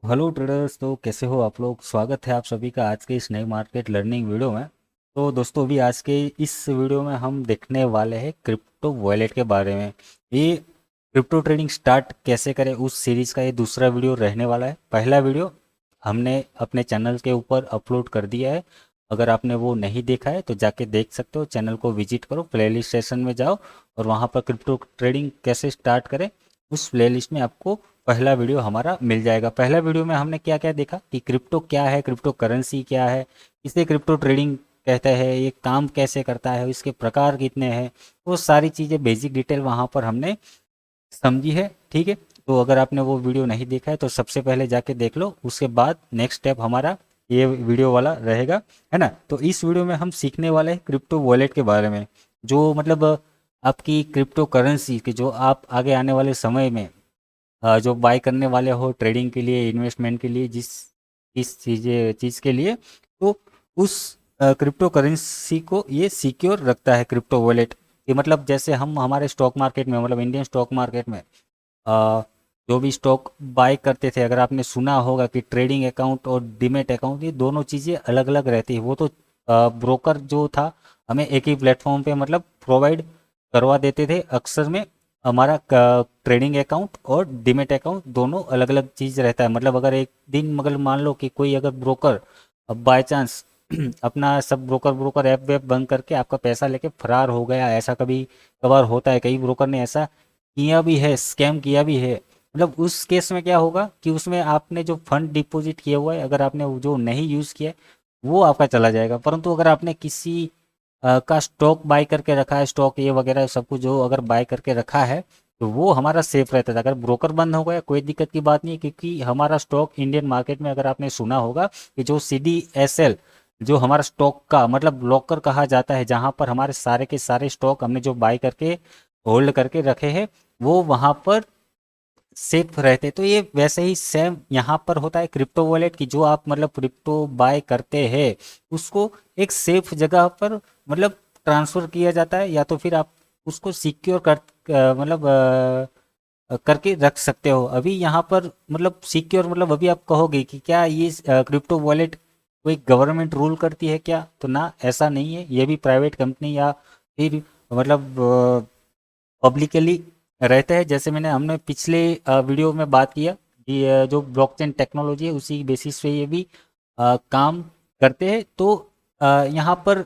Hello traders. तो कैसे हो आप लोग। स्वागत है आप सभी का आज के इस नए मार्केट लर्निंग वीडियो में। तो दोस्तों अभी आज के इस वीडियो में हम देखने वाले हैं क्रिप्टो वॉलेट के बारे में। ये क्रिप्टो ट्रेडिंग स्टार्ट कैसे करें उस सीरीज़ का ये दूसरा वीडियो रहने वाला है। पहला वीडियो हमने अपने चैनल के ऊपर अपलोड कर दिया है। अगर आपने वो नहीं देखा है तो जाके देख सकते हो। चैनल को विजिट करो, प्लेलिस्ट सेशन में जाओ और वहाँ पर क्रिप्टो ट्रेडिंग कैसे स्टार्ट करें उस प्लेलिस्ट में आपको पहला वीडियो हमारा मिल जाएगा। पहला वीडियो में हमने क्या क्या देखा कि क्रिप्टो क्या है, क्रिप्टो करेंसी क्या है, इसे क्रिप्टो ट्रेडिंग कहते हैं, ये काम कैसे करता है, इसके प्रकार कितने हैं, वो सारी चीज़ें बेसिक डिटेल वहाँ पर हमने समझी है। ठीक है, तो अगर आपने वो वीडियो नहीं देखा है तो सबसे पहले जाके देख लो, उसके बाद नेक्स्ट स्टेप हमारा ये वीडियो वाला रहेगा, है ना। तो इस वीडियो में हम सीखने वाले हैं क्रिप्टो वॉलेट के बारे में, जो मतलब आपकी क्रिप्टो करेंसी के जो आप आगे आने वाले समय में जो बाय करने वाले हो ट्रेडिंग के लिए, इन्वेस्टमेंट के लिए, जिस इस चीज़ के लिए, तो उस क्रिप्टो करेंसी को ये सिक्योर रखता है क्रिप्टो वॉलेट। ये मतलब जैसे हम हमारे स्टॉक मार्केट में, मतलब इंडियन स्टॉक मार्केट में अ, जो भी स्टॉक बाय करते थे, अगर आपने सुना होगा कि ट्रेडिंग अकाउंट और डीमेट अकाउंट ये दोनों चीज़ें अलग अलग रहती है। वो तो ब्रोकर जो था हमें एक ही प्लेटफॉर्म पे मतलब प्रोवाइड करवा देते थे। अक्सर में हमारा ट्रेडिंग अकाउंट और डीमेट अकाउंट दोनों अलग अलग चीज़ रहता है। मतलब अगर एक दिन मगर मान लो कि कोई अगर ब्रोकर अब बाय चांस अपना सब ब्रोकर ऐप वेप बंद करके आपका पैसा लेके फरार हो गया, ऐसा कभी कभार होता है, कई ब्रोकर ने ऐसा किया भी है, स्कैम किया भी है। मतलब उस केस में क्या होगा कि उसमें आपने जो फंड डिपॉजिट किया हुआ है, अगर आपने वो जो नहीं यूज़ किया है, वो आपका चला जाएगा। परंतु अगर आपने किसी का स्टॉक बाय करके रखा है, स्टॉक ये वगैरह सब कुछ जो अगर बाय करके रखा है, तो वो हमारा सेफ रहता था। अगर ब्रोकर बंद हो गया कोई दिक्कत की बात नहीं है, क्योंकि हमारा स्टॉक इंडियन मार्केट में, अगर आपने सुना होगा कि जो CDSL, जो हमारा स्टॉक का मतलब लॉकर कहा जाता है, जहाँ पर हमारे सारे के सारे स्टॉक हमने जो बाय करके होल्ड करके रखे हैं, वो वहाँ पर सेफ रहते। तो ये वैसे ही सेम यहाँ पर होता है क्रिप्टो वॉलेट की, जो आप मतलब क्रिप्टो बाय करते हैं उसको एक सेफ जगह पर मतलब ट्रांसफ़र किया जाता है, या तो फिर आप उसको सिक्योर मतलब करके रख सकते हो। अभी यहाँ पर मतलब सिक्योर मतलब अभी आप कहोगे कि क्या ये क्रिप्टो वॉलेट कोई गवर्नमेंट रूल करती है क्या, तो ना, ऐसा नहीं है। ये भी प्राइवेट कंपनी या फिर मतलब पब्लिकली रहते हैं। जैसे हमने पिछले वीडियो में बात किया कि जो ब्लॉकचेन टेक्नोलॉजी है उसी बेसिस पे ये भी काम करते हैं। तो यहाँ पर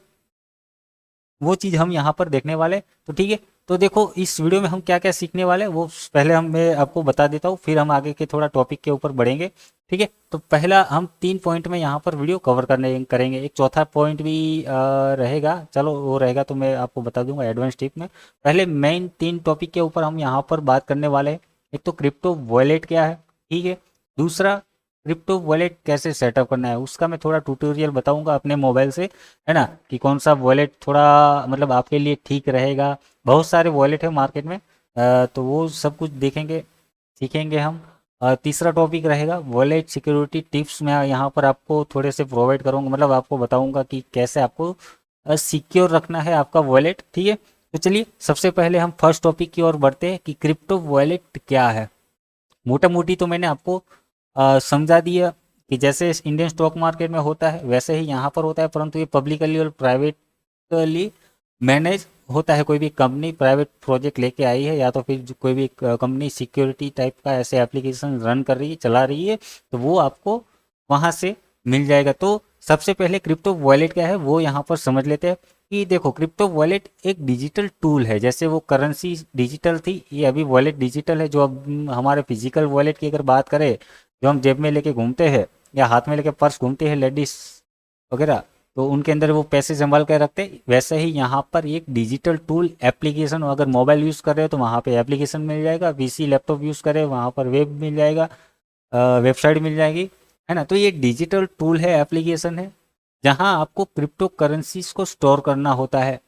वो चीज़ हम यहाँ पर देखने वाले। तो ठीक है, तो देखो इस वीडियो में हम क्या क्या सीखने वाले हैं वो पहले मैं आपको बता देता हूँ, फिर हम आगे के थोड़ा टॉपिक के ऊपर बढ़ेंगे। ठीक है, तो पहला हम 3 पॉइंट में यहाँ पर वीडियो कवर करने करेंगे। एक चौथा पॉइंट भी रहेगा, चलो वो रहेगा तो मैं आपको बता दूंगा एडवांस टिप में। पहले मेन 3 टॉपिक के ऊपर हम यहाँ पर बात करने वाले हैं। एक तो क्रिप्टो वॉलेट क्या है, ठीक है। दूसरा, क्रिप्टो वॉलेट कैसे सेटअप करना है, उसका मैं थोड़ा ट्यूटोरियल बताऊंगा अपने मोबाइल से, है ना, कि कौन सा वॉलेट थोड़ा मतलब आपके लिए ठीक रहेगा। बहुत सारे वॉलेट है मार्केट में, तो वो सब कुछ देखेंगे, सीखेंगे हम। तीसरा टॉपिक रहेगा वॉलेट सिक्योरिटी टिप्स। मैं यहाँ पर आपको थोड़े से प्रोवाइड करूँगा, मतलब आपको बताऊँगा कि कैसे आपको सिक्योर रखना है आपका वॉलेट। ठीक है, तो चलिए सबसे पहले हम फर्स्ट टॉपिक की ओर बढ़ते हैं कि क्रिप्टो वॉलेट क्या है। मोटा मोटी तो मैंने आपको समझा दिया कि जैसे इंडियन स्टॉक मार्केट में होता है वैसे ही यहाँ पर होता है, परंतु ये पब्लिकली और प्राइवेटली मैनेज होता है। कोई भी कंपनी प्राइवेट प्रोजेक्ट लेके आई है, या तो फिर कोई भी कंपनी सिक्योरिटी टाइप का ऐसे एप्लीकेशन रन कर रही है, चला रही है, तो वो आपको वहाँ से मिल जाएगा। तो सबसे पहले क्रिप्टो वॉलेट क्या है वो यहाँ पर समझ लेते हैं। कि देखो क्रिप्टो वॉलेट एक डिजिटल टूल है, जैसे वो करेंसी डिजिटल थी, ये अभी वॉलेट डिजिटल है। जो अब हम फिजिकल वॉलेट की अगर बात करें, जो हम जेब में लेके घूमते हैं या हाथ में लेके पर्स घूमते हैं लेडीज वगैरह, तो उनके अंदर वो पैसे संभाल कर रखते हैं, वैसे ही यहाँ पर एक डिजिटल टूल एप्लीकेशन, अगर मोबाइल यूज़ कर रहे हो तो वहाँ पे एप्लीकेशन मिल जाएगा, PC लैपटॉप यूज़ करें वहाँ पर वेब मिल जाएगा, वेबसाइट मिल जाएगी, है ना। तो ये डिजिटल टूल है, एप्लीकेशन है, जहाँ आपको क्रिप्टो करेंसीज को स्टोर करना होता है,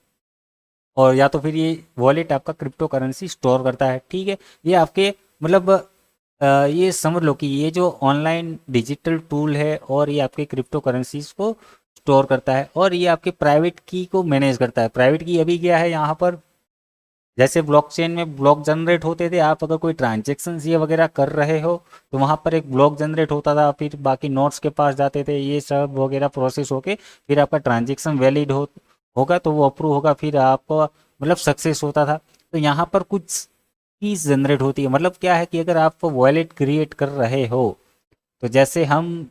और या तो फिर ये वॉलेट आपका क्रिप्टो करेंसी स्टोर करता है। ठीक है, ये आपके मतलब ये समझ लो कि ये जो ऑनलाइन डिजिटल टूल है और ये आपके क्रिप्टो करेंसीज को स्टोर करता है, और ये आपके प्राइवेट की को मैनेज करता है। प्राइवेट की अभी क्या है यहाँ पर जैसे ब्लॉकचेन में ब्लॉक जनरेट होते थे, आप अगर कोई ट्रांजेक्शन ये वगैरह कर रहे हो तो वहाँ पर एक ब्लॉक जनरेट होता था, फिर बाकी नोट्स के पास जाते थे, ये सब वगैरह प्रोसेस होके फिर आपका ट्रांजेक्शन वैलिड होगा तो वो अप्रूव होगा, फिर आपको मतलब सक्सेस होता था। तो यहाँ पर कुछ कीज जनरेट होती है, मतलब क्या है कि अगर आप वॉलेट क्रिएट कर रहे हो तो जैसे हम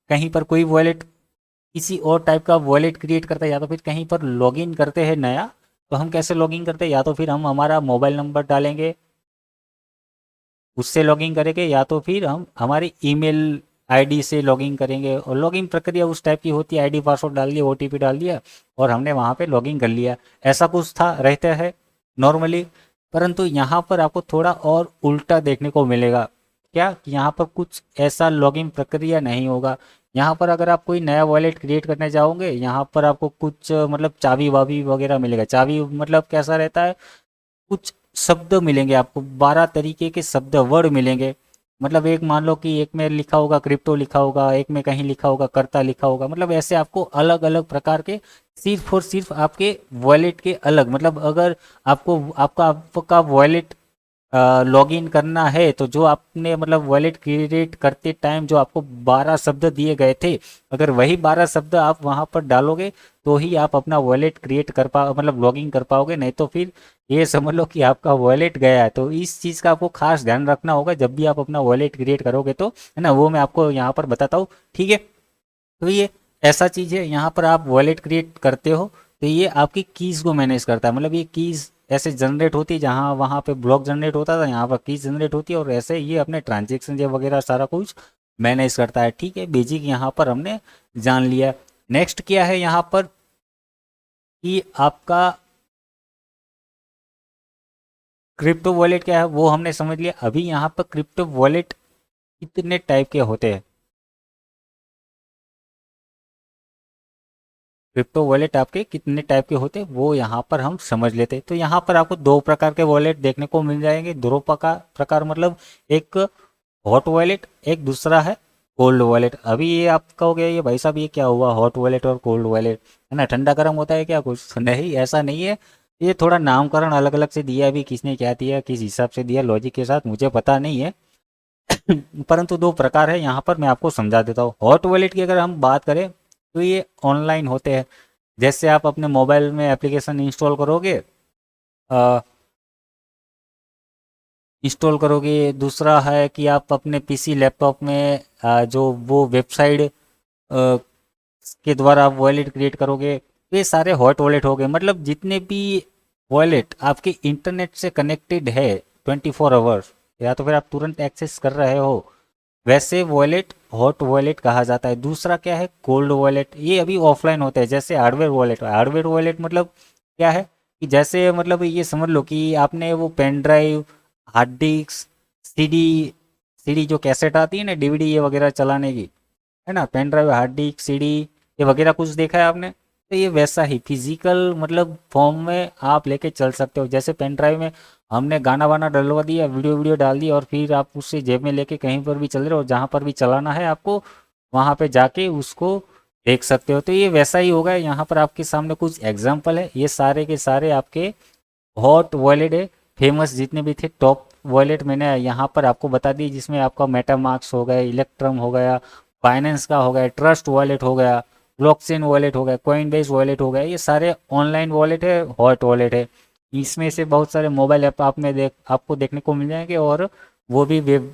कहीं पर कोई वॉलेट किसी और टाइप का वॉलेट क्रिएट करते हैं या तो फिर कहीं पर लॉगिन करते हैं नया, तो हम कैसे लॉगिन करते हैं, या तो फिर हम हमारा मोबाइल नंबर डालेंगे उससे लॉगिन करेंगे, या तो फिर हम हमारी ईमेल आईडी से लॉगिन करेंगे। और लॉगिन प्रक्रिया उस टाइप की होती है, आईडी पासवर्ड डाल दिया, ओटीपी डाल दिया और हमने वहाँ पे लॉगिन कर लिया, ऐसा कुछ था रहता है नॉर्मली। परंतु यहाँ पर आपको थोड़ा और उल्टा देखने को मिलेगा, क्या कि यहाँ पर कुछ ऐसा लॉगिन प्रक्रिया नहीं होगा। यहाँ पर अगर आप कोई नया वॉलेट क्रिएट करने जाओगे, यहाँ पर आपको कुछ मतलब चाबी वाबी वगैरह मिलेगा। चाबी मतलब कैसा रहता है, कुछ शब्द मिलेंगे आपको, 12 तरीके के शब्द वर्ड मिलेंगे। मतलब एक मान लो कि एक में लिखा होगा क्रिप्टो लिखा होगा, एक में कहीं लिखा होगा कर्ता लिखा होगा, मतलब ऐसे आपको अलग अलग प्रकार के सिर्फ और सिर्फ आपके वॉलेट के अलग, मतलब अगर आपको आपका वॉलेट लॉगिन करना है तो जो आपने मतलब वॉलेट क्रिएट करते टाइम जो आपको 12 शब्द दिए गए थे, अगर वही 12 शब्द आप वहां पर डालोगे तो ही आप अपना वॉलेट क्रिएट कर पा मतलब लॉगिन कर पाओगे, नहीं तो फिर ये समझ लो कि आपका वॉलेट गया है। तो इस चीज़ का आपको खास ध्यान रखना होगा जब भी आप अपना वॉलेट क्रिएट करोगे, तो है ना, वो मैं आपको यहाँ पर बताता हूँ, ठीक है। तो ये ऐसा चीज़ है, यहाँ पर आप वॉलेट क्रिएट करते हो तो ये आपकी कीज़ को मैनेज करता है, मतलब ये कीज़ ऐसे जनरेट होती है, जहाँ वहाँ पे ब्लॉक जनरेट होता था यहाँ पर कीज़ जनरेट होती है, और ऐसे ये अपने ट्रांजेक्शन ये वगैरह सारा कुछ मैनेज करता है, ठीक है। बेसिक यहाँ पर हमने जान लिया। नेक्स्ट क्या है यहाँ पर कि आपका क्रिप्टो वॉलेट क्या है वो हमने समझ लिया। अभी यहाँ पर क्रिप्टो वॉलेट कितने टाइप के होते हैं, क्रिप्टो वॉलेट आपके कितने टाइप के होते हैं वो यहाँ पर हम समझ लेते हैं। तो यहाँ पर आपको दो प्रकार के वॉलेट देखने को मिल जाएंगे, दो प्रकार मतलब एक हॉट वॉलेट, एक दूसरा है कोल्ड वॉलेट। अभी ये आप कहोगे ये भाई साहब ये क्या हुआ हॉट वॉलेट और कोल्ड वॉलेट, है ना, ठंडा गर्म होता है क्या कुछ? तो नहीं, ऐसा नहीं है, ये थोड़ा नामकरण अलग अलग से दिया, अभी किसने क्या दिया किस हिसाब से दिया लॉजिक के साथ मुझे पता नहीं है। परंतु दो प्रकार है यहाँ पर, मैं आपको समझा देता हूँ। हॉट वॉलेट की अगर हम बात करें तो ये ऑनलाइन होते हैं, जैसे आप अपने मोबाइल में एप्लीकेशन इंस्टॉल करोगे। दूसरा है कि आप अपने पीसी लैपटॉप में जो वो वेबसाइट के द्वारा आप वॉलेट क्रिएट करोगे, तो ये सारे हॉट वॉलेट हो गए। मतलब जितने भी वॉलेट आपके इंटरनेट से कनेक्टेड है 24 आवर्स, या तो फिर आप तुरंत एक्सेस कर रहे हो, वैसे वॉलेट हॉट वॉलेट कहा जाता है। दूसरा क्या है कोल्ड वॉलेट, ये अभी ऑफलाइन होता है, जैसे हार्डवेयर वॉलेट। हार्डवेयर वॉलेट मतलब क्या है कि जैसे मतलब ये समझ लो कि आपने वो pen drive, hard disk, CD CD जो कैसेट आती है ना डीवीडी ये वगैरह चलाने की, है ना, pen drive hard disk CD ये वगैरह कुछ देखा है आपने, तो ये वैसा ही फिजिकल मतलब फॉर्म में आप लेके चल सकते हो। जैसे पेन ड्राइव में हमने गाना वाना डलवा दिया, वीडियो वीडियो डाल दी, और फिर आप उससे जेब में लेके कहीं पर भी चल रहे हो, जहाँ पर भी चलाना है आपको वहाँ पे जाके उसको देख सकते हो। तो ये वैसा ही होगा, यहाँ पर आपके सामने कुछ एग्जाम्पल है, ये सारे के सारे आपके हॉट वॉलेट है। फेमस जितने भी थे टॉप वॉलेट मैंने यहाँ पर आपको बता दी, जिसमें आपका मेटामार्क्स हो गया, इलेक्ट्रम हो गया, बाइनेंस का हो गया, ट्रस्ट वॉलेट हो गया, ब्लॉकचेन वॉलेट हो गया, कॉइनबेस वॉलेट हो गया, ये सारे ऑनलाइन वॉलेट है, हॉट वॉलेट है। इसमें से बहुत सारे मोबाइल ऐप आप में आपको देखने को मिल जाएंगे, और वो भी वेब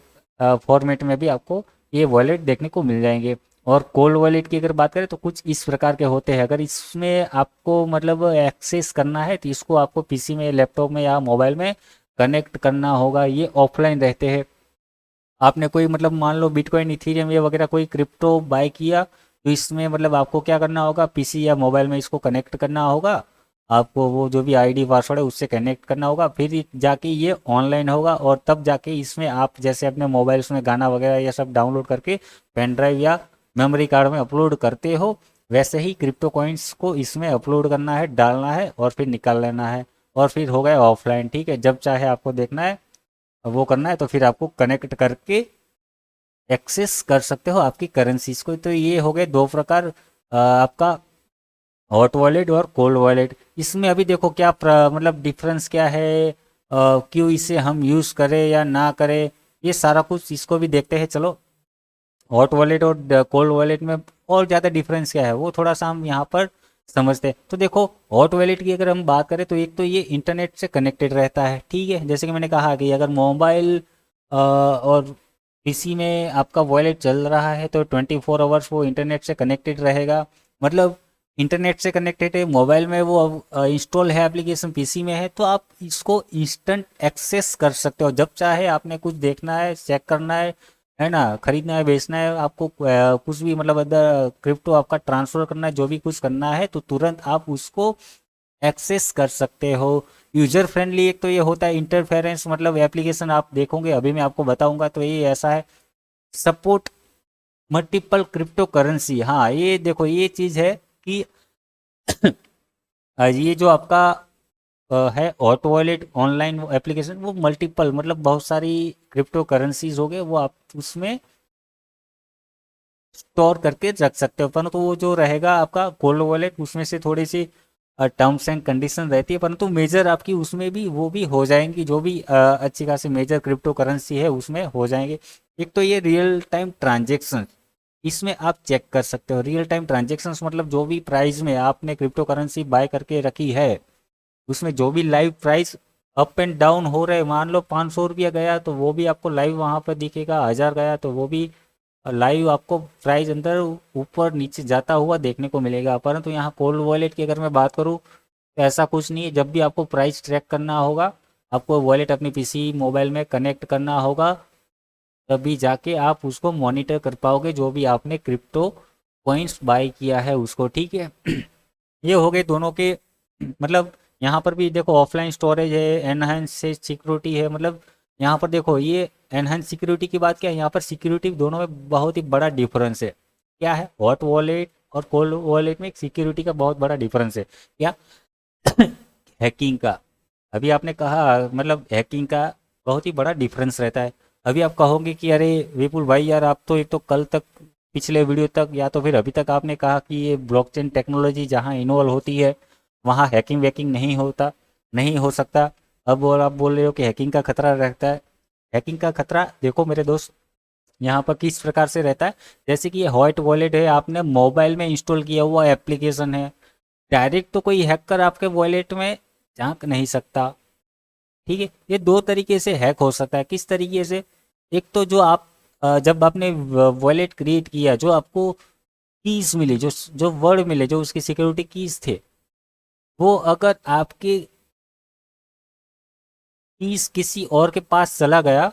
फॉर्मेट में भी आपको ये वॉलेट देखने को मिल जाएंगे। और कोल्ड वॉलेट की अगर बात करें तो कुछ इस प्रकार के होते हैं। अगर इसमें आपको मतलब एक्सेस करना है तो इसको आपको पीसी में, लैपटॉप में या मोबाइल में कनेक्ट करना होगा, ये ऑफलाइन रहते हैं। आपने कोई मतलब मान लो बिटकॉइन, इथीरियम ये वगैरह कोई क्रिप्टो बाय किया, तो इसमें मतलब आपको क्या करना होगा, पीसी या मोबाइल में इसको कनेक्ट करना होगा, आपको वो जो भी आईडी पासवर्ड है उससे कनेक्ट करना होगा, फिर जाके ये ऑनलाइन होगा, और तब जाके इसमें आप जैसे अपने मोबाइल्स में गाना वगैरह ये सब डाउनलोड करके पेन ड्राइव या मेमोरी कार्ड में अपलोड करते हो, वैसे ही क्रिप्टो कॉइन्स को इसमें अपलोड करना है, डालना है और फिर निकाल लेना है, और फिर हो गया ऑफलाइन, ठीक है। जब चाहे आपको देखना है वो करना है तो फिर आपको कनेक्ट करके एक्सेस कर सकते हो आपकी करेंसीज को। तो ये हो गए दो प्रकार, आपका हॉट वॉलेट और कोल्ड वॉलेट, इसमें अभी देखो क्या मतलब डिफरेंस क्या है, क्यों इसे हम यूज़ करें या ना करें, ये सारा कुछ इसको भी देखते हैं। चलो हॉट वॉलेट और कोल्ड वॉलेट में और ज़्यादा डिफरेंस क्या है वो थोड़ा सा हम यहाँ पर समझते हैं। तो देखो हॉट वॉलेट की अगर हम बात करें तो एक तो ये इंटरनेट से कनेक्टेड रहता है, ठीक है, जैसे कि मैंने कहा कि अगर मोबाइल और पीसी में आपका वॉलेट चल रहा है तो 24 आवर्स वो इंटरनेट से कनेक्टेड रहेगा। मतलब इंटरनेट से कनेक्टेड है, मोबाइल में वो इंस्टॉल है एप्लीकेशन, पीसी में है, तो आप इसको इंस्टेंट एक्सेस कर सकते हो। जब चाहे आपने कुछ देखना है, चेक करना है ना, खरीदना है, बेचना है, आपको कुछ भी मतलब अदर क्रिप्टो आपका ट्रांसफर करना है, जो भी कुछ करना है तो तुरंत आप उसको एक्सेस कर सकते हो। यूजर फ्रेंडली एक तो ये होता है, इंटरफेरेंस मतलब एप्लीकेशन आप देखोगे, अभी मैं आपको बताऊंगा तो ये ऐसा है। सपोर्ट मल्टीपल क्रिप्टो करेंसी, हाँ ये देखो ये चीज़ है कि ये जो आपका है हॉट वॉलेट ऑनलाइन एप्लीकेशन, वो मल्टीपल मतलब बहुत सारी क्रिप्टो करेंसीज हो गए वो आप उसमें स्टोर करके रख सकते हो। परंतु वो जो रहेगा आपका कोल्ड वॉलेट उसमें से थोड़ी सी टर्म्स एंड कंडीशन रहती है, परंतु मेजर आपकी उसमें भी वो भी हो जाएंगी, जो भी अच्छी खासी मेजर क्रिप्टो करेंसी है उसमें हो जाएंगे। एक तो ये रियल टाइम ट्रांजेक्शन, इसमें आप चेक कर सकते हो रियल टाइम ट्रांजेक्शन्स, मतलब जो भी प्राइस में आपने क्रिप्टो करेंसी बाय करके रखी है उसमें जो भी live price up and down हो रहे, मान लो 500 रुपया गया तो वो भी आपको लाइव वहाँ पर दिखेगा, 1000 गया तो वो भी लाइव आपको प्राइस अंदर ऊपर नीचे जाता हुआ देखने को मिलेगा। परंतु यहाँ कोल्ड वॉलेट की अगर मैं बात करूँ तो ऐसा कुछ नहीं है। जब भी आपको प्राइस ट्रैक करना होगा, आपको वॉलेट अपनी पीसी मोबाइल में कनेक्ट करना होगा, तभी जाके आप उसको मॉनिटर कर पाओगे जो भी आपने क्रिप्टो कॉइन्स बाय किया है उसको, ठीक है। ये हो गए दोनों के मतलब। यहाँ पर भी देखो ऑफलाइन स्टोरेज है, एनहांस से सिक्योरिटी है, मतलब यहाँ पर देखो ये एनहांस सिक्योरिटी की बात क्या है, यहाँ पर सिक्योरिटी दोनों में बहुत ही बड़ा डिफरेंस है। क्या है, हॉट वॉलेट और कोल्ड वॉलेट में सिक्योरिटी का बहुत बड़ा डिफरेंस है। क्या हैकिंग का, अभी आपने कहा मतलब हैकिंग का बहुत ही बड़ा डिफरेंस रहता है। अभी आप कहोगे कि अरे विपुल भाई यार, आप तो एक तो कल तक पिछले वीडियो तक या तो फिर अभी तक आपने कहा कि ये ब्लॉकचेन टेक्नोलॉजी जहाँ इन्वॉल्व होती है वहाँ हैकिंग वैकिंग नहीं होता, नहीं हो सकता। अब और आप बोल रहे हो कि हैकिंग का खतरा रहता है। हैकिंग का खतरा देखो मेरे दोस्त यहाँ पर किस प्रकार से रहता है, जैसे कि ये हॉट वॉलेट है, आपने मोबाइल में इंस्टॉल किया हुआ एप्लीकेशन है, डायरेक्ट तो कोई हैकर आपके वॉलेट में झांक नहीं सकता, ठीक है। ये दो तरीके से हैक हो सकता है। किस तरीके से, एक तो जो आप जब आपने वॉलेट क्रिएट किया, जो आपको कीज मिली, जो जो वर्ड मिले, जो उसके सिक्योरिटी कीज थे, वो अगर आपके कीज किसी और के पास चला गया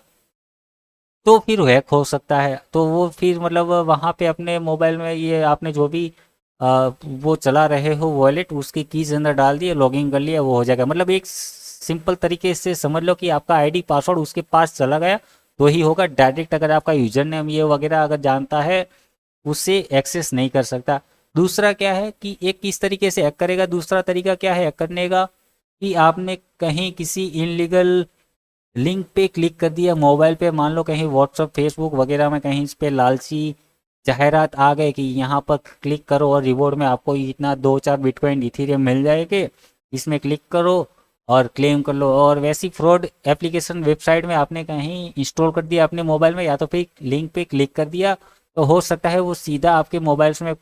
तो फिर हैक हो सकता है। तो वो फिर मतलब वहाँ पे अपने मोबाइल में ये आपने जो भी वो चला रहे हो वॉलेट, उसकी कीज अंदर डाल दिए, लॉगिन कर लिया, वो हो जाएगा। मतलब एक सिंपल तरीके से समझ लो कि आपका आईडी पासवर्ड उसके पास चला गया तो ही होगा। डायरेक्ट अगर आपका यूजर नेम ये वगैरह अगर जानता है, उससे एक्सेस नहीं कर सकता। दूसरा क्या है कि एक किस तरीके से हैक करेगा, दूसरा तरीका क्या है हैक करने का, कि आपने कहीं किसी इनलीगल लिंक पे क्लिक कर दिया मोबाइल पे, मान लो कहीं व्हाट्सअप फेसबुक वगैरह में कहीं इस पे लालची जाहिरात आ गए कि यहाँ पर क्लिक करो और रिवॉर्ड में आपको इतना 2-4 बिटकॉइन इथीरियम मिल जाएंगे, इसमें क्लिक करो और क्लेम कर लो। और वैसी फ्रॉड एप्लीकेशन वेबसाइट में आपने कहीं इंस्टॉल कर दिया अपने मोबाइल में, या तो फिर लिंक पे क्लिक कर दिया, तो हो सकता है वो सीधा आपके मोबाइल में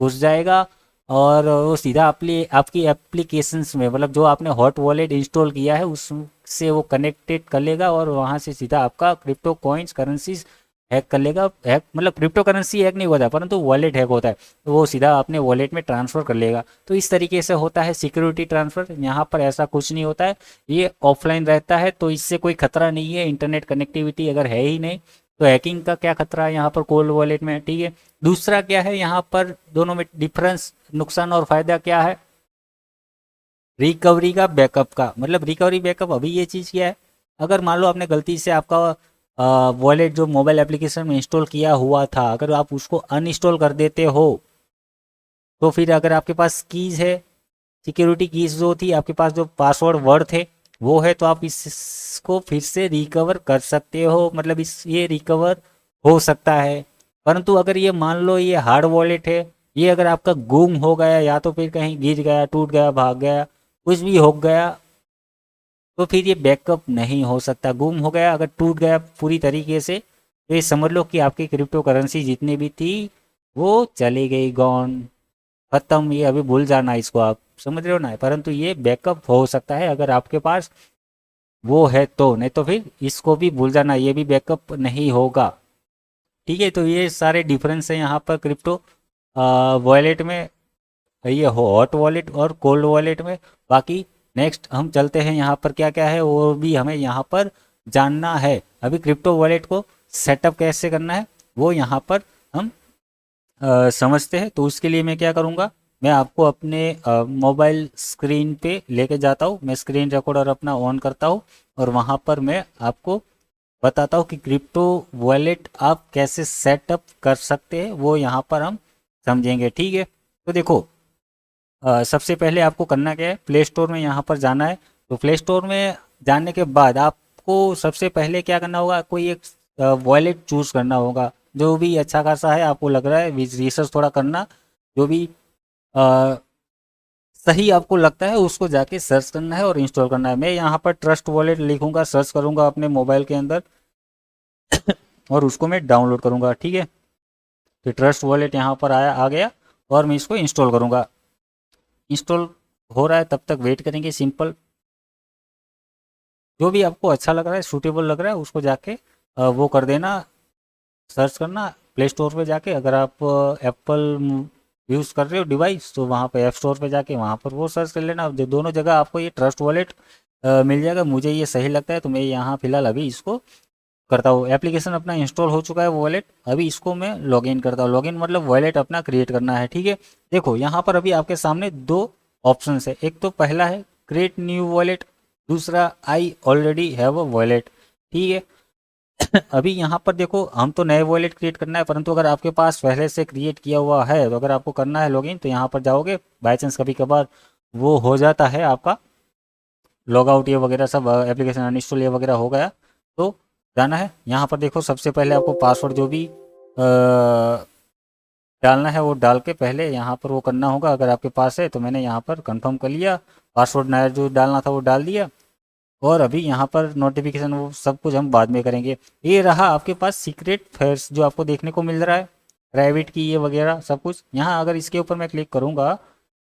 घुस जाएगा और वो सीधा आपकी एप्लीकेशंस में, मतलब जो आपने हॉट वॉलेट इंस्टॉल किया है उससे वो कनेक्टेड कर लेगा और वहाँ से सीधा आपका क्रिप्टो कॉइन्स करेंसीज हैक कर लेगा। हैक मतलब क्रिप्टो करेंसी हैक नहीं होता, परंतु वॉलेट हैक होता है, तो वो सीधा अपने वॉलेट में ट्रांसफ़र कर लेगा। तो इस तरीके से होता है सिक्योरिटी ट्रांसफ़र। यहाँ पर ऐसा कुछ नहीं होता है, ये ऑफलाइन रहता है, तो इससे कोई खतरा नहीं है। इंटरनेट कनेक्टिविटी अगर है ही नहीं तो हैकिंग का क्या खतरा है यहाँ पर कोल्ड वॉलेट में, ठीक है। दूसरा क्या है यहाँ पर दोनों में डिफरेंस, नुकसान और फायदा क्या है, रिकवरी का बैकअप का। मतलब रिकवरी बैकअप अभी ये चीज़ क्या है, अगर मान लो आपने गलती से आपका वॉलेट जो मोबाइल एप्लीकेशन में इंस्टॉल किया हुआ था, अगर आप उसको अनइंस्टॉल कर देते हो, तो फिर अगर आपके पास कीज़ है, सिक्योरिटी कीज़ जो थी आपके पास, जो पासवर्ड वर्ड थे वो है, तो आप इसको फिर से रिकवर कर सकते हो, मतलब इस ये रिकवर हो सकता है। परंतु अगर ये मान लो ये हार्ड वॉलेट है ये अगर आपका गुम हो गया या तो फिर कहीं गिर गया, टूट गया, भाग गया, कुछ भी हो गया, तो फिर ये बैकअप नहीं हो सकता। गुम हो गया, अगर टूट गया पूरी तरीके से, तो ये समझ लो कि आपकी क्रिप्टो करेंसी जितनी भी थी वो चली गई, गॉन, खत्म। ये अभी भूल जाना इसको, आप समझ रहे हो ना। परंतु ये बैकअप हो सकता है अगर आपके पास वो है तो, नहीं तो फिर इसको भी भूल जाना, ये भी बैकअप नहीं होगा। ठीक है, तो ये सारे डिफरेंस हैं यहाँ पर क्रिप्टो वॉलेट में, ये हॉट वॉलेट और कोल्ड वॉलेट में। बाकी नेक्स्ट हम चलते हैं यहाँ पर क्या क्या है वो भी हमें यहाँ पर जानना है। अभी क्रिप्टो वॉलेट को सेटअप कैसे करना है वो यहाँ पर हम समझते हैं। तो उसके लिए मैं क्या करूँगा, मैं आपको अपने मोबाइल स्क्रीन पे लेके जाता हूँ। मैं स्क्रीन रिकॉर्डर अपना ऑन करता हूँ और वहाँ पर मैं आपको बताता हूँ कि क्रिप्टो वॉलेट आप कैसे सेटअप कर सकते हैं, वो यहाँ पर हम समझेंगे। ठीक है, तो देखो सबसे पहले आपको करना क्या है, प्ले स्टोर में यहाँ पर जाना है। तो प्ले स्टोर में जाने के बाद आपको सबसे पहले क्या करना होगा, कोई एक वॉलेट चूज़ करना होगा जो भी अच्छा खासा है, आपको लग रहा है रिसर्च थोड़ा करना, जो भी अ, सही आपको लगता है उसको जाके सर्च करना है और इंस्टॉल करना है। मैं यहाँ पर ट्रस्ट वॉलेट लिखूंगा, सर्च करूंगा अपने मोबाइल के अंदर और उसको मैं डाउनलोड करूंगा। ठीक है, तो ट्रस्ट वॉलेट यहाँ पर आ गया और मैं इसको इंस्टॉल करूंगा। इंस्टॉल हो रहा है तब तक वेट करेंगे। सिंपल, जो भी आपको अच्छा लग रहा है, सूटेबल लग रहा है, उसको जाके वो कर देना, सर्च करना प्ले स्टोर पे जाके। अगर आप एप्पल यूज़ कर रहे हो डिवाइस तो वहाँ पे ऐप स्टोर पे जाके वहाँ पर वो सर्च कर लेना। जो दोनों जगह आपको ये ट्रस्ट वॉलेट मिल जाएगा। मुझे ये सही लगता है तो मैं यहाँ फिलहाल अभी इसको करता हूँ। एप्लीकेशन अपना इंस्टॉल हो चुका है वॉलेट, अभी इसको मैं लॉगिन करता हूँ। लॉगिन मतलब वॉलेट अपना क्रिएट करना है। ठीक है, देखो यहाँ पर अभी आपके सामने दो ऑप्शन है। एक तो पहला है क्रिएट न्यू वॉलेट, दूसरा I already have a wallet. ठीक है, अभी यहाँ पर देखो हम तो नए वॉलेट क्रिएट करना है, परंतु अगर आपके पास पहले से क्रिएट किया हुआ है तो अगर आपको करना है लॉगिन तो यहाँ पर जाओगे। बाई चांस कभी कभार वो हो जाता है आपका लॉग आउट, ये वगैरह सब एप्लीकेशन अनइंस्टॉल ये वगैरह हो गया, तो जाना है यहाँ पर। देखो सबसे पहले आपको पासवर्ड जो भी डालना है वो डाल के पहले यहाँ पर वो करना होगा। अगर आपके पास है तो मैंने यहाँ पर कंफर्म कर लिया, पासवर्ड नया जो डालना था वो डाल दिया। और अभी यहाँ पर नोटिफिकेशन वो सब कुछ हम बाद में करेंगे। ये रहा आपके पास सीक्रेट फेयर्स जो आपको देखने को मिल रहा है, प्राइवेट की ये वगैरह सब कुछ। यहाँ अगर इसके ऊपर मैं क्लिक करूँगा,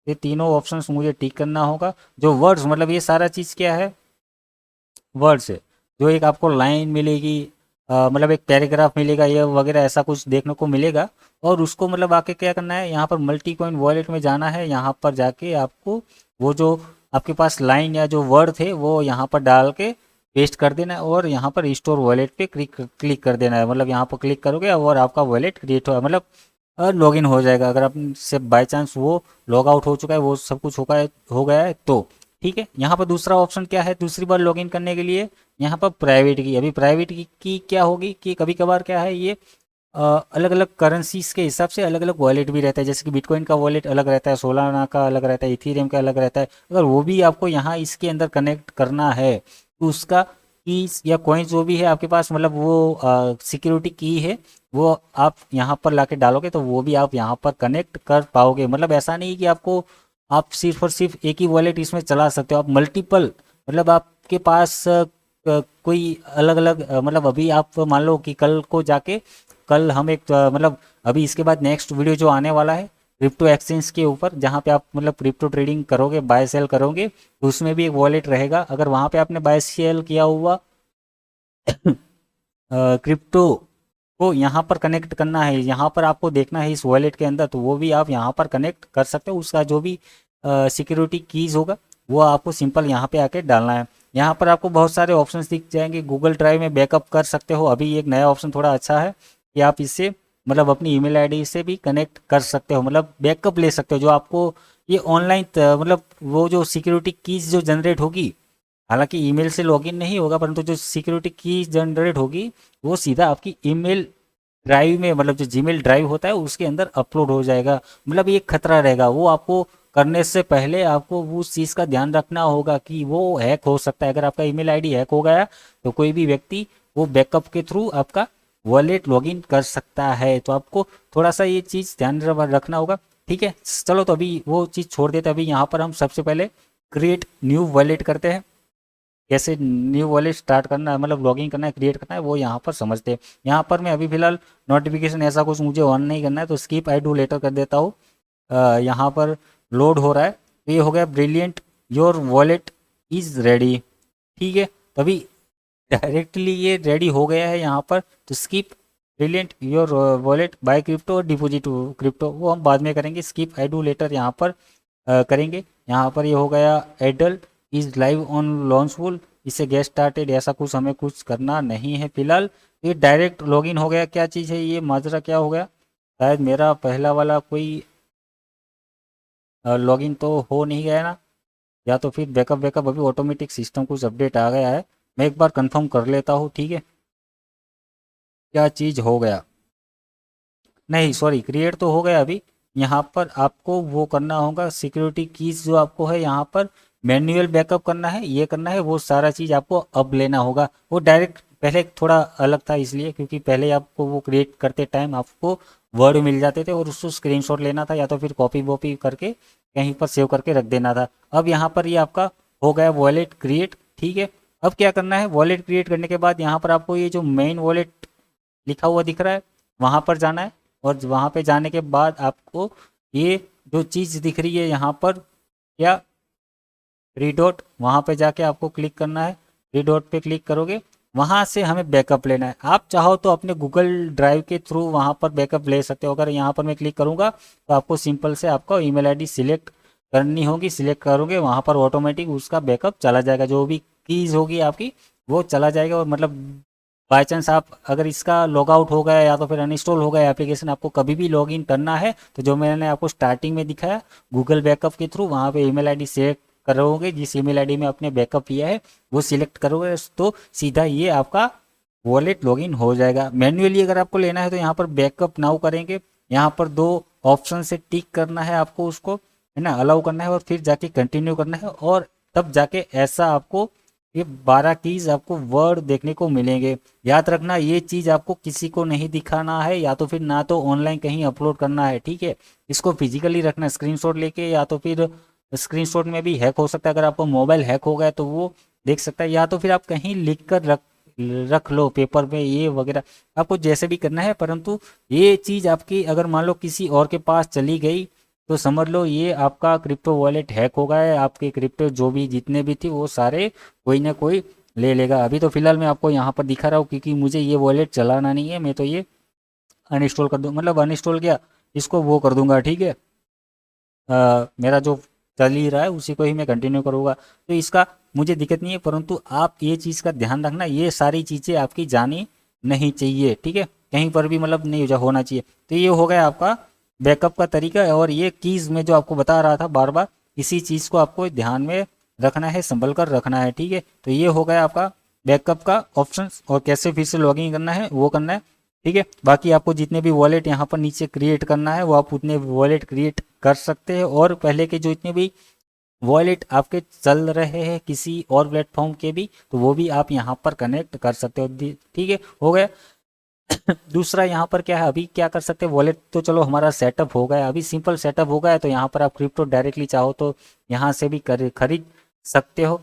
ये तीनों ऑप्शंस मुझे टिक करना होगा। जो वर्ड्स मतलब ये सारा चीज़ क्या है, वर्ड्स है। जो एक आपको लाइन मिलेगी, मतलब एक पैराग्राफ मिलेगा ये वगैरह ऐसा कुछ देखने को मिलेगा। और उसको मतलब आके क्या करना है, यहाँ पर मल्टी कॉइन वॉलेट में जाना है। यहाँ पर जाके आपको वो जो आपके पास लाइन या जो वर्ड थे वो यहाँ पर डाल के पेस्ट कर देना है और यहाँ पर रिस्टोर वॉलेट पे क्लिक कर देना है। मतलब यहाँ पर क्लिक करोगे और आपका वॉलेट क्रिएट हो, मतलब लॉगिन हो जाएगा। अगर आप से बाय चांस वो लॉग आउट हो चुका है, वो सब कुछ हो गया है तो ठीक है। यहाँ पर दूसरा ऑप्शन क्या है, दूसरी बार लॉगिन करने के लिए यहाँ पर प्राइवेट की। अभी प्राइवेट की क्या होगी कि कभी कभार क्या है, ये अलग अलग करेंसीज के हिसाब से अलग अलग वॉलेट भी रहता है। जैसे कि बिटकॉइन का वॉलेट अलग रहता है, सोलाना का अलग रहता है, इथीरियम का अलग रहता है। अगर वो भी आपको यहाँ इसके अंदर कनेक्ट करना है तो उसका कीज या कॉइन जो भी है आपके पास, मतलब वो सिक्योरिटी की है, वो आप यहाँ पर लाके डालोगे तो वो भी आप यहाँ पर कनेक्ट कर पाओगे। मतलब ऐसा नहीं कि आपको आप सिर्फ और सिर्फ एक ही वॉलेट इसमें चला सकते हो, आप मल्टीपल, मतलब आपके पास कोई अलग अलग, मतलब अभी आप मान लो कि कल को जाके, कल हम एक मतलब अभी इसके बाद नेक्स्ट वीडियो जो आने वाला है क्रिप्टो एक्सचेंज के ऊपर, जहाँ पे आप मतलब क्रिप्टो ट्रेडिंग करोगे, बाय सेल करोगे, तो उसमें भी एक वॉलेट रहेगा। अगर वहाँ पे आपने बाय सेल किया हुआ क्रिप्टो को यहाँ पर कनेक्ट करना है, यहाँ पर आपको देखना है इस वॉलेट के अंदर, तो वो भी आप यहाँ पर कनेक्ट कर सकते हो। उसका जो भी सिक्योरिटी कीज होगा वो आपको सिंपल यहाँ पे आके डालना है। यहाँ पर आपको बहुत सारे ऑप्शंस दिख जाएंगे। गूगल ड्राइव में बैकअप कर सकते हो। अभी एक नया ऑप्शन थोड़ा अच्छा है कि आप इससे मतलब अपनी ईमेल आईडी से भी कनेक्ट कर सकते हो, मतलब बैकअप ले सकते हो। जो आपको ये ऑनलाइन मतलब वो जो सिक्योरिटी कीज जो जनरेट होगी, हालांकि ईमेल से लॉगिन नहीं होगा, परंतु जो सिक्योरिटी की जनरेट होगी वो सीधा आपकी ईमेल ड्राइव में, मतलब जो जीमेल ड्राइव होता है उसके अंदर अपलोड हो जाएगा। मतलब ये खतरा रहेगा, वो आपको करने से पहले आपको उस चीज़ का ध्यान रखना होगा कि वो हैक हो सकता है। अगर आपका ईमेल आईडी हैक हो गया तो कोई भी व्यक्ति वो बैकअप के थ्रू आपका वॉलेट लॉगिन कर सकता है। तो आपको थोड़ा सा ये चीज़ ध्यान रखना होगा। ठीक है। चलो तो अभी वो चीज़ छोड़ देते हैं, अभी यहाँ पर हम सबसे पहले क्रिएट न्यू वॉलेट करते हैं। कैसे न्यू वॉलेट स्टार्ट करना है, मतलब लॉगिन करना है, क्रिएट करना है, वो यहाँ पर समझते हैं। यहाँ पर मैं अभी फिलहाल नोटिफिकेशन ऐसा कुछ मुझे ऑन नहीं करना है, तो स्किप आई डू लेटर कर देता हूँ। यहाँ पर लोड हो रहा है, तो ये हो गया brilliant, your wallet is ready. ठीक है, तभी डायरेक्टली ये रेडी हो गया है यहाँ पर। तो skip brilliant your wallet buy crypto और डिपोजिट क्रिप्टो, वो हम बाद में करेंगे। स्किप आई डू लेटर यहाँ पर करेंगे। यहाँ पर ये हो गया एडल इज लाइव ऑन लॉन्चफुल, इससे गेट स्टार्टेड, ऐसा कुछ हमें कुछ करना नहीं है फिलहाल। ये डायरेक्ट लॉगिन हो गया। क्या चीज़ है ये, माजरा क्या हो गया, शायद मेरा पहला वाला कोई लॉगिन तो हो नहीं गया ना, या तो फिर बैकअप बैकअप अभी ऑटोमेटिक सिस्टम कुछ अपडेट आ गया है। मैं एक बार कंफर्म कर लेता हूँ, ठीक है, क्या चीज़ हो गया। नहीं सॉरी, क्रिएट तो हो गया अभी। यहाँ पर आपको वो करना होगा, सिक्योरिटी कीज जो आपको है यहाँ पर मैन्युअल बैकअप करना है, ये करना है, वो सारा चीज़ आपको अब लेना होगा। वो डायरेक्ट पहले थोड़ा अलग था इसलिए क्योंकि पहले आपको वो क्रिएट करते टाइम आपको वर्ड मिल जाते थे और उसको स्क्रीनशॉट लेना था या तो फिर कॉपी वॉपी करके कहीं पर सेव करके रख देना था। अब यहाँ पर ये आपका हो गया वॉलेट क्रिएट। ठीक है, अब क्या करना है, वॉलेट क्रिएट करने के बाद यहाँ पर आपको ये जो मेन वॉलेट लिखा हुआ दिख रहा है वहाँ पर जाना है। और वहाँ पे जाने के बाद आपको ये जो चीज़ दिख रही है यहाँ पर, क्या, थ्री डॉट, वहाँ पे जाके आपको क्लिक करना है। थ्री डॉट पे क्लिक करोगे, वहाँ से हमें बैकअप लेना है। आप चाहो तो अपने गूगल ड्राइव के थ्रू वहाँ पर बैकअप ले सकते हो। अगर यहाँ पर मैं क्लिक करूँगा तो आपको सिंपल से आपको ईमेल आईडी सिलेक्ट करनी होगी, सिलेक्ट करोगे वहाँ पर ऑटोमेटिक उसका बैकअप चला जाएगा, जो भी कीज़ होगी आपकी वो चला जाएगा। और मतलब बाई चांस आप अगर इसका लॉग आउट हो गया या तो फिर अनइंस्टॉल हो गया एप्लीकेशन, आपको कभी भी लॉग इन करना है तो जो मैंने आपको स्टार्टिंग में दिखाया गूगल बैकअप के थ्रू, वहाँ पे ईमेल आईडी सेलेक्ट करोगे, जिस ईमेल आईडी में आपने बैकअप किया है वो सिलेक्ट करोगे तो सीधा ये आपका वॉलेट लॉगिन हो जाएगा। मैन्युअली अगर आपको लेना है तो यहाँ पर बैकअप नाउ करेंगे, यहाँ पर दो ऑप्शन से टिक करना है आपको, उसको है ना अलाउ करना है और फिर जाके कंटिन्यू करना है। और तब जाके ऐसा आपको ये 12 कीज आपको वर्ड देखने को मिलेंगे। याद रखना ये चीज़ आपको किसी को नहीं दिखाना है या तो फिर ना तो ऑनलाइन कहीं अपलोड करना है, ठीक है। इसको फिजिकली रखना, स्क्रीनशॉट लेके, या तो फिर स्क्रीनशॉट में भी हैक हो सकता है। अगर आपको मोबाइल हैक हो गया तो वो देख सकता है, या तो फिर आप कहीं लिख कर रख लो पेपर में ये वगैरह, आपको जैसे भी करना है। परंतु ये चीज़ आपकी अगर मान लो किसी और के पास चली गई तो समझ लो ये आपका क्रिप्टो वॉलेट हैक हो गया है। आपके क्रिप्टो जो भी जितने भी थी वो सारे कोई ना कोई ले लेगा। अभी तो फिलहाल मैं आपको यहाँ पर दिखा रहा हूँ क्योंकि मुझे ये वॉलेट चलाना नहीं है, मैं तो ये अनइंस्टॉल कर दूँ, मतलब अनइंस्टॉल किया इसको वो कर दूंगा, ठीक है। मेरा जो चल ही रहा है उसी को ही मैं कंटिन्यू करूँगा, तो इसका मुझे दिक्कत नहीं है। परंतु आप ये चीज़ का ध्यान रखना, ये सारी चीज़ें आपकी जानी नहीं चाहिए, ठीक है, कहीं पर भी मतलब नहीं होना चाहिए। तो ये हो गया आपका बैकअप का तरीका है। और ये कीज़ में जो आपको बता रहा था बार बार, इसी चीज़ को आपको ध्यान में रखना है, संभल कर रखना है, ठीक है। तो ये हो गया आपका बैकअप का ऑप्शन, और कैसे फिर से लॉगिन करना है वो करना है, ठीक है। बाकी आपको जितने भी वॉलेट यहाँ पर नीचे क्रिएट करना है वो आप उतने वॉलेट क्रिएट कर सकते हैं। और पहले के जो इतने भी वॉलेट आपके चल रहे हैं किसी और प्लेटफॉर्म के भी, तो वो भी आप यहाँ पर कनेक्ट कर सकते हो, ठीक है, हो गया। दूसरा यहाँ पर क्या है, अभी क्या कर सकते हैं, वॉलेट तो चलो हमारा सेटअप हो गया, अभी सिंपल सेटअप हो गया है। तो यहाँ पर आप क्रिप्टो डायरेक्टली चाहो तो यहाँ से भी खरीद सकते हो,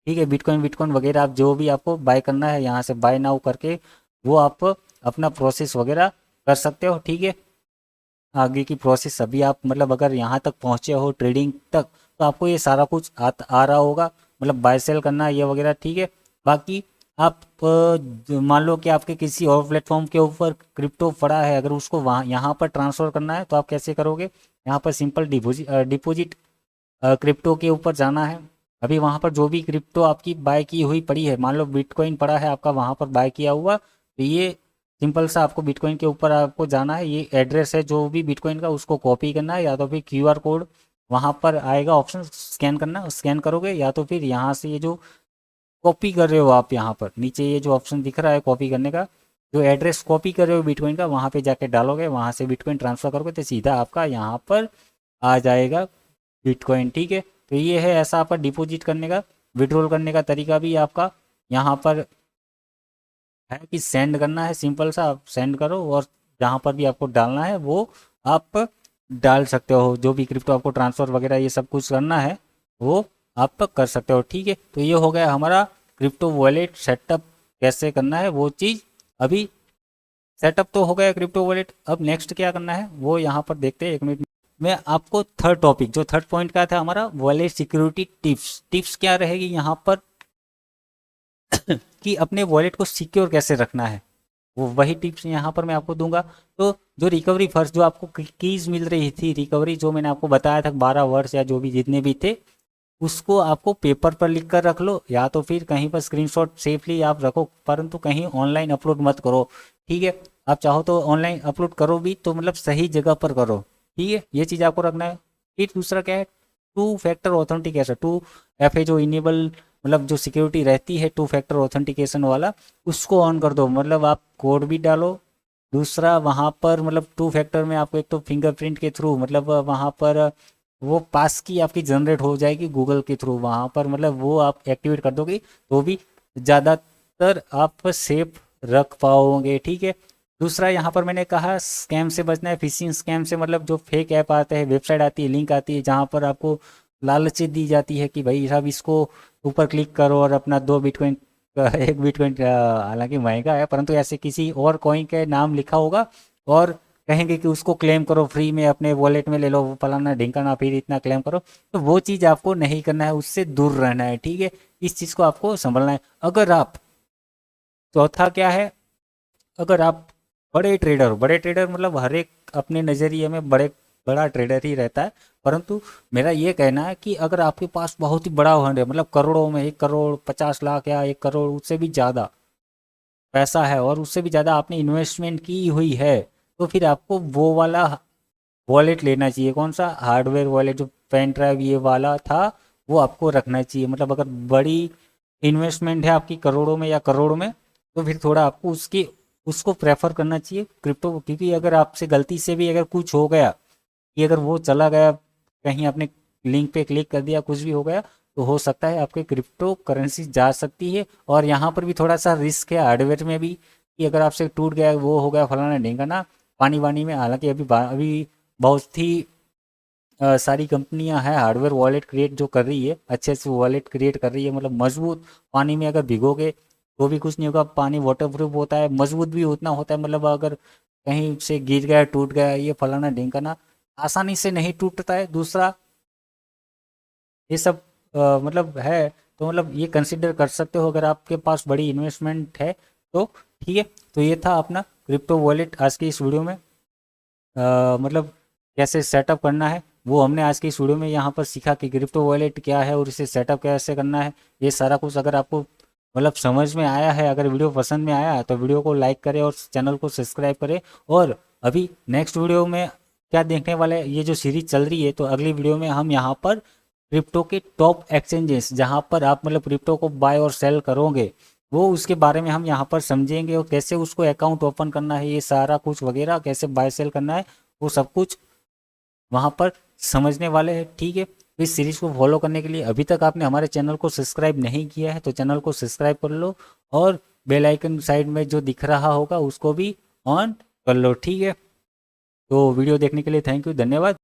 ठीक है। बिटकॉइन बिटकॉइन वगैरह आप जो भी आपको बाय करना है यहाँ से बाय नाउ करके वो आप अपना प्रोसेस वगैरह कर सकते हो, ठीक है। आगे की प्रोसेस अभी आप मतलब अगर यहाँ तक पहुँचे हो ट्रेडिंग तक तो आपको ये सारा कुछ आ रहा होगा, मतलब बाय सेल करना ये वगैरह, ठीक है। बाकी आप मान लो कि आपके किसी और प्लेटफॉर्म के ऊपर क्रिप्टो पड़ा है, अगर उसको वहाँ यहाँ पर ट्रांसफ़र करना है तो आप कैसे करोगे, यहाँ पर सिंपल डिपॉजिट क्रिप्टो के ऊपर जाना है। अभी वहाँ पर जो भी क्रिप्टो आपकी बाय की हुई पड़ी है, मान लो बिटकॉइन पड़ा है आपका वहाँ पर बाय किया हुआ, तो ये सिंपल सा आपको बिटकॉइन के ऊपर आपको जाना है। ये एड्रेस है जो भी बिटकॉइन का, उसको कॉपी करना है, या तो फिर क्यूआर कोड वहाँ पर आएगा ऑप्शन स्कैन करना, स्कैन करोगे, या तो फिर यहाँ से ये जो कॉपी कर रहे हो आप यहाँ पर नीचे ये जो ऑप्शन दिख रहा है कॉपी करने का, जो एड्रेस कॉपी कर रहे हो बिटकॉइन का वहाँ पे जाके डालोगे, वहाँ से बिटकॉइन ट्रांसफ़र करोगे तो सीधा आपका यहाँ पर आ जाएगा बिटकॉइन, ठीक है। तो ये है ऐसा आपका डिपॉजिट करने का, विड्रॉल करने का तरीका भी आपका यहाँ पर है कि सेंड करना है, सिंपल सा आप सेंड करो और जहाँ पर भी आपको डालना है वो आप डाल सकते हो, जो भी क्रिप्टो आपको ट्रांसफ़र वगैरह ये सब कुछ करना है वो आप कर सकते हो। ठीक है, तो ये हो गया हमारा क्रिप्टो वॉलेट सेटअप कैसे करना है वो चीज़। अभी सेटअप तो हो गया क्रिप्टो वॉलेट, अब नेक्स्ट क्या करना है वो यहाँ पर देखते हैं। 1 मिनट में आपको थर्ड टॉपिक, जो थर्ड पॉइंट का था हमारा वॉलेट सिक्योरिटी टिप्स, टिप्स क्या रहेगी यहाँ पर कि अपने वॉलेट को सिक्योर कैसे रखना है, वो वही टिप्स यहाँ पर मैं आपको दूंगा। तो जो रिकवरी फर्स्ट जो आपको कीज मिल रही थी रिकवरी, जो मैंने आपको बताया था 12 वर्ष या जो भी जितने भी थे, उसको आपको पेपर पर लिख कर रख लो, या तो फिर कहीं पर स्क्रीनशॉट सेफली आप रखो, परंतु कहीं ऑनलाइन अपलोड मत करो। ठीक है, आप चाहो तो ऑनलाइन अपलोड करो भी तो मतलब सही जगह पर करो। ठीक है, ये चीज़ आपको रखना है। फिर दूसरा क्या है, 2 फैक्टर ऑथेंटिकेशन, 2FA जो इनेबल मतलब जो सिक्योरिटी रहती है 2 फैक्टर ऑथेंटिकेशन वाला, उसको ऑन कर दो। मतलब आप कोड भी डालो, दूसरा वहाँ पर मतलब 2 फैक्टर में आपको एक तो फिंगरप्रिंट के थ्रू मतलब वहाँ पर वो पास की आपकी जनरेट हो जाएगी गूगल के थ्रू, वहाँ पर मतलब वो आप एक्टिवेट कर दोगे तो भी ज़्यादातर आप सेफ रख पाओगे। ठीक है, दूसरा यहाँ पर मैंने कहा स्कैम से बचना है, फिशिंग स्कैम से, मतलब जो फेक ऐप आते हैं, वेबसाइट आती है, लिंक आती है, जहाँ पर आपको लालच दी जाती है कि भाई साहब इसको ऊपर क्लिक करो और अपना 2 बिटकॉइन 1 बिटकॉइन हालांकि महंगा है, परंतु ऐसे किसी और कॉइन के नाम लिखा होगा और कहेंगे कि उसको क्लेम करो फ्री में, अपने वॉलेट में ले लो, वो फलाना ढिंकाना, फिर इतना क्लेम करो। तो वो चीज़ आपको नहीं करना है, उससे दूर रहना है। ठीक है, इस चीज़ को आपको संभलना है। अगर आप, चौथा क्या है, अगर आप बड़े ट्रेडर हो, बड़े ट्रेडर मतलब हर एक अपने नज़रिए में बड़ा ट्रेडर ही रहता है, परंतु मेरा ये कहना है कि अगर आपके पास बहुत ही बड़ा फंड है, मतलब करोड़ों में 1 करोड़ 50 लाख या 1 करोड़ उससे भी ज़्यादा पैसा है और उससे भी ज़्यादा आपने इन्वेस्टमेंट की हुई है, तो फिर आपको वो वाला वॉलेट लेना चाहिए। कौन सा, हार्डवेयर वॉलेट, जो पेन ड्राइव ये वाला था वो आपको रखना चाहिए। मतलब अगर बड़ी इन्वेस्टमेंट है आपकी करोड़ों में या करोड़ में, तो फिर थोड़ा आपको उसको प्रेफर करना चाहिए क्रिप्टो, क्योंकि अगर आपसे गलती से भी अगर कुछ हो गया कि अगर वो चला गया, कहीं आपने लिंक पे क्लिक कर दिया, कुछ भी हो गया, तो हो सकता है आपके क्रिप्टो करेंसी जा सकती है। और यहाँ पर भी थोड़ा सा रिस्क है हार्डवेयर में भी, कि अगर आपसे टूट गया, वो हो गया फलाना ढिंकाना पानी वानी में, हालांकि अभी बहुत ही सारी कंपनियां हैं हार्डवेयर वॉलेट क्रिएट जो कर रही है, अच्छे से वॉलेट क्रिएट कर रही है, मतलब मजबूत, पानी में अगर भिगोगे तो भी कुछ नहीं होगा, पानी वाटर प्रूफ होता है, मजबूत भी उतना होता है, मतलब अगर कहीं से गिर गया टूट गया ये फलाना ढिंकाना आसानी से नहीं टूटता है। दूसरा ये सब मतलब है, तो मतलब ये कंसिडर कर सकते हो अगर आपके पास बड़ी इन्वेस्टमेंट है तो। ठीक है, तो ये था अपना क्रिप्टो वॉलेट आज की इस वीडियो में। मतलब कैसे सेटअप करना है वो हमने आज की इस वीडियो में यहाँ पर सीखा कि क्रिप्टो वॉलेट क्या है और इसे सेटअप कैसे करना है, ये सारा कुछ अगर आपको मतलब समझ में आया है, अगर वीडियो पसंद में आया है तो वीडियो को लाइक करें और चैनल को सब्सक्राइब करें। और अभी नेक्स्ट वीडियो में क्या देखने वाले हैं, ये जो सीरीज चल रही है, तो अगली वीडियो में हम यहाँ पर क्रिप्टो के टॉप एक्सचेंजेस जहाँ पर आप मतलब क्रिप्टो को बाय और सेल करोगे, वो उसके बारे में हम यहाँ पर समझेंगे, और कैसे उसको अकाउंट ओपन करना है, ये सारा कुछ वगैरह कैसे बाय सेल करना है, वो सब कुछ वहाँ पर समझने वाले हैं। ठीक है, तो इस सीरीज़ को फॉलो करने के लिए अभी तक आपने हमारे चैनल को सब्सक्राइब नहीं किया है तो चैनल को सब्सक्राइब कर लो, और बेल आइकन साइड में जो दिख रहा होगा उसको भी ऑन कर लो। ठीक है, तो वीडियो देखने के लिए थैंक यू, धन्यवाद।